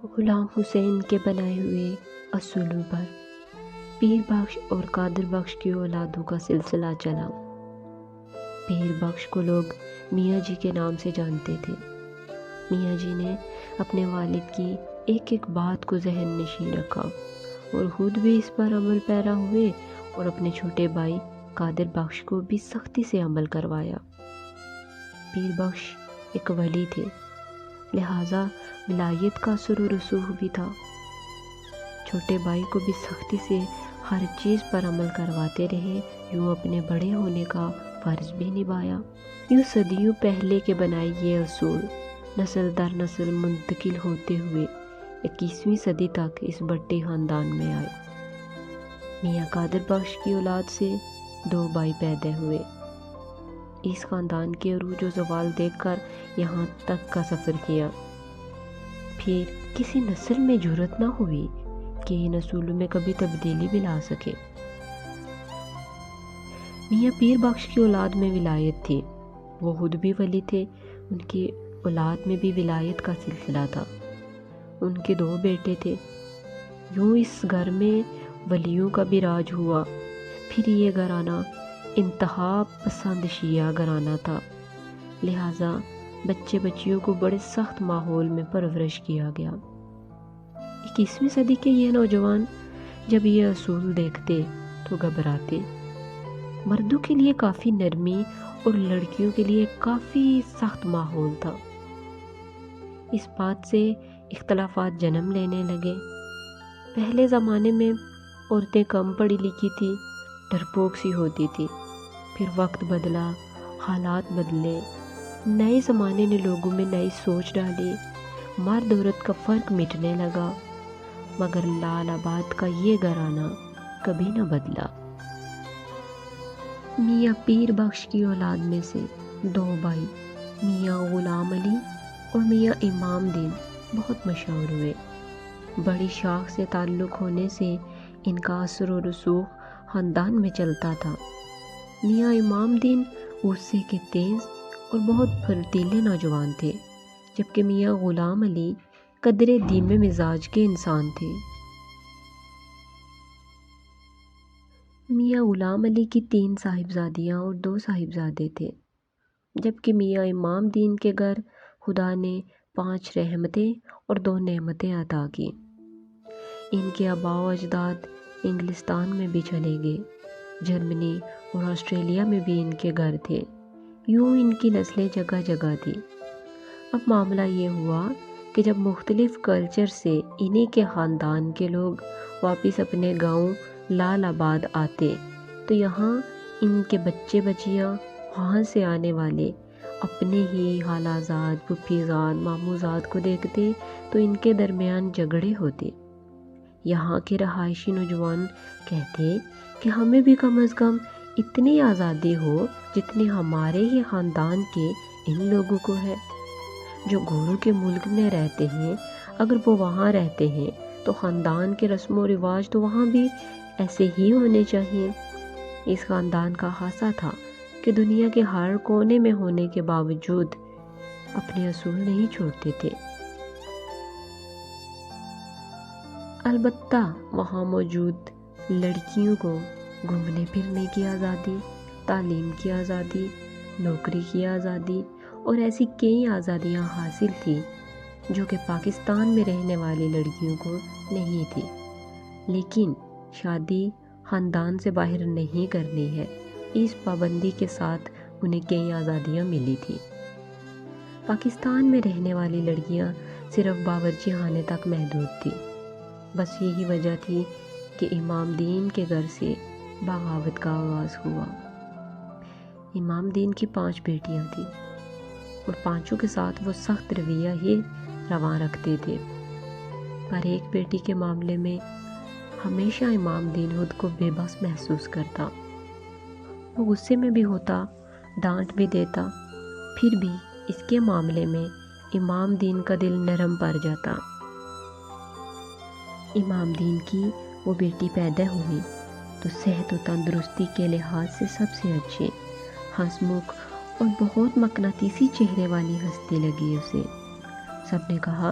غلام حسین کے بنائے ہوئے اصولوں پر پیر بخش اور قادر بخش کی اولادوں کا سلسلہ چلا۔ پیر بخش کو لوگ میاں جی کے نام سے جانتے تھے۔ میاں جی نے اپنے والد کی ایک ایک بات کو ذہن نشین رکھا اور خود بھی اس پر عمل پیرا ہوئے اور اپنے چھوٹے بھائی قادر بخش کو بھی سختی سے عمل کروایا۔ پیر بخش ایک ولی تھے، لہٰذا ولایت کا اثر و رسوخ بھی تھا۔ چھوٹے بھائی کو بھی سختی سے ہر چیز پر عمل کرواتے رہے، یوں اپنے بڑے ہونے کا فرض بھی نبھایا۔ یوں صدیوں پہلے کے بنائے یہ اصول نسل در نسل منتقل ہوتے ہوئے 21ویں صدی تک اس بٹی خاندان میں آئے۔ میاں قادر بخش کی اولاد سے 2 بھائی پیدا ہوئے۔ اس خاندان کے عروج و زوال دیکھ کر یہاں تک کا سفر کیا، پھر کسی نسل میں جرأت نہ ہوئی کہ ان اصولوں میں کبھی تبدیلی بھی لا سکے۔ میاں پیر بخش کی اولاد میں ولایت تھی، وہ خود بھی ولی تھے، ان کی اولاد میں بھی ولایت کا سلسلہ تھا۔ ان کے 2 بیٹے تھے۔ یوں اس گھر میں ولیوں کا بھی راج ہوا۔ پھر یہ گھرانہ انتہا پسند شیعہ گھرانہ تھا، لہٰذا بچے بچیوں کو بڑے سخت ماحول میں پرورش کیا گیا۔ 21ویں صدی کے یہ نوجوان جب یہ اصول دیکھتے تو گھبراتے۔ مردوں کے لیے کافی نرمی اور لڑکیوں کے لیے کافی سخت ماحول تھا۔ اس بات سے اختلافات جنم لینے لگے۔ پہلے زمانے میں عورتیں کم پڑھی لکھی تھی، ڈرپوک سی ہوتی تھی۔ پھر وقت بدلا، حالات بدلے، نئے زمانے نے لوگوں میں نئی سوچ ڈالی، مرد عورت کا فرق مٹنے لگا، مگر لال آباد کا یہ گھرانہ کبھی نہ بدلا۔ میاں پیر بخش کی اولاد میں سے 2 بھائی میاں غلام علی اور میاں امام دین بہت مشہور ہوئے۔ بڑی شاخ سے تعلق ہونے سے ان کا اثر و رسوخ خاندان میں چلتا تھا۔ میاں امام دین غصے کے تیز اور بہت پھرتیلے نوجوان تھے، جبکہ میاں غلام علی قدرے دھیمے مزاج کے انسان تھے۔ میاں غلام علی کی 3 صاحبزادیاں اور 2 صاحبزادے تھے، جبکہ میاں امام دین کے گھر خدا نے 5 رحمتیں اور 2 نعمتیں عطا کی۔ ان کے آباء و اجداد انگلستان میں بھی چلے گئے، جرمنی اور آسٹریلیا میں بھی ان کے گھر تھے۔ یوں ان کی نسلیں جگہ جگہ تھی۔ اب معاملہ یہ ہوا کہ جب مختلف کلچر سے انہی کے خاندان کے لوگ واپس اپنے گاؤں لال آباد آتے تو یہاں ان کے بچے بچیاں وہاں سے آنے والے اپنے ہی خالازاد، پھوپھیزاد، ماموزاد کو دیکھتے تو ان کے درمیان جھگڑے ہوتے۔ یہاں کے رہائشی نوجوان کہتے کہ ہمیں بھی کم از کم اتنی آزادی ہو جتنی ہمارے ہی خاندان کے ان لوگوں کو ہے جو گوروں کے ملک میں رہتے ہیں۔ اگر وہ وہاں رہتے ہیں تو خاندان کے رسم و رواج تو وہاں بھی ایسے ہی ہونے چاہیے۔ اس خاندان کا خاصہ تھا کہ دنیا کے ہر کونے میں ہونے کے باوجود اپنے اصول نہیں چھوڑتے تھے۔ البتہ وہاں موجود لڑکیوں کو گھومنے پھرنے کی آزادی، تعلیم کی آزادی، نوکری کی آزادی اور ایسی کئی آزادیاں حاصل تھیں جو کہ پاکستان میں رہنے والی لڑکیوں کو نہیں تھی۔ لیکن شادی خاندان سے باہر نہیں کرنی ہے، اس پابندی کے ساتھ انہیں کئی آزادیاں ملی تھیں۔ پاکستان میں رہنے والی لڑکیاں صرف باورچی خانے تک محدود تھیں۔ بس یہی وجہ تھی کہ امام دین کے گھر سے بغاوت کا آغاز ہوا۔ امام دین کی 5 بیٹیاں تھیں اور 5 کے ساتھ وہ سخت رویہ ہی رواں رکھتے تھے، پر ایک بیٹی کے معاملے میں ہمیشہ امام دین خود کو بے بس محسوس کرتا۔ وہ غصے میں بھی ہوتا، ڈانٹ بھی دیتا، پھر بھی اس کے معاملے میں امام دین کا دل نرم پڑ جاتا۔ امام دین کی وہ بیٹی پیدا ہوئی تو صحت و تندرستی کے لحاظ سے سب سے اچھے، ہنسمکھ اور بہت مقناطیسی چہرے والی ہستی لگی اسے۔ سب نے کہا